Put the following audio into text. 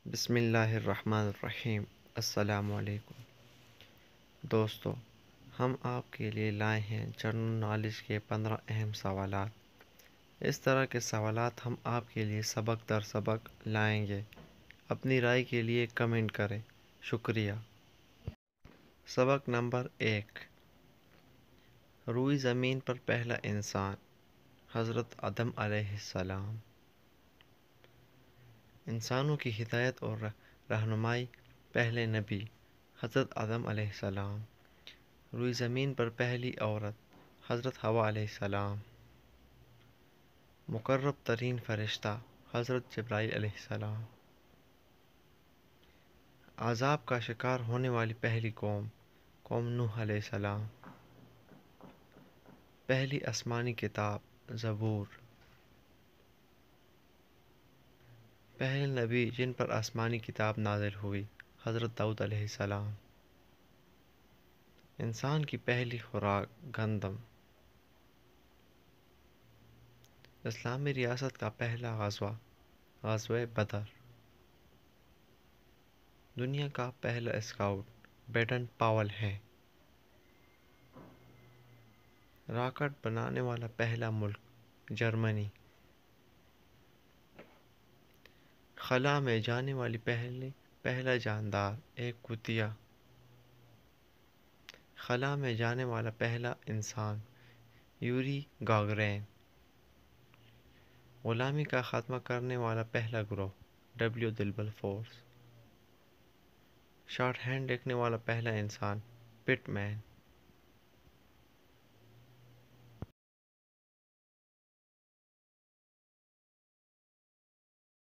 بسم اللہ الرحمن الرحیم۔ السلام علیکم دوستو، ہم آپ کے لیے لائے ہیں جنرل نالج کے 15 اہم سوالات۔ اس طرح کے سوالات ہم آپ کے لیے سبق در سبق لائیں گے۔ اپنی رائے کے لیے کمنٹ کریں۔ شکریہ۔ سبق نمبر 1، روئی زمین پر پہلا انسان حضرت آدم علیہ السلام۔ انسانوں کی ہدایت اور رہنمائی پہلے نبی حضرت آدم علیہ السلام۔ روئی زمین پر پہلی عورت حضرت حوا علیہ السلام۔ مقرب ترین فرشتہ حضرت جبرائیل علیہ السلام۔ عزاب کا شکار ہونے والی پہلی قوم نوح علیہ السلام۔ پہلی اسمانی کتاب زبور۔ پہلے نبی جن پر اسمانی کتاب نازل ہوئی حضرت داؤد علیہ السلام۔ انسان کی پہلی خوراک گندم۔ اسلامی ریاست کا پہلا غزوہ بدر۔ دنیا کا پہلا سکاوٹ بیڈن پاول ہے۔ راکٹ بنانے والا پہلا ملک جرمنی۔ خلا میں جانے والی پہلا جاندار ایک کتیا۔ خلا میں جانے والا پہلا انسان یوری گاگرین۔ غلامی کا خاتمہ کرنے والا پہلا گروہ دلبل فورس۔ شارٹ ہینڈ لکھنے والا پہلا انسان پٹ مین۔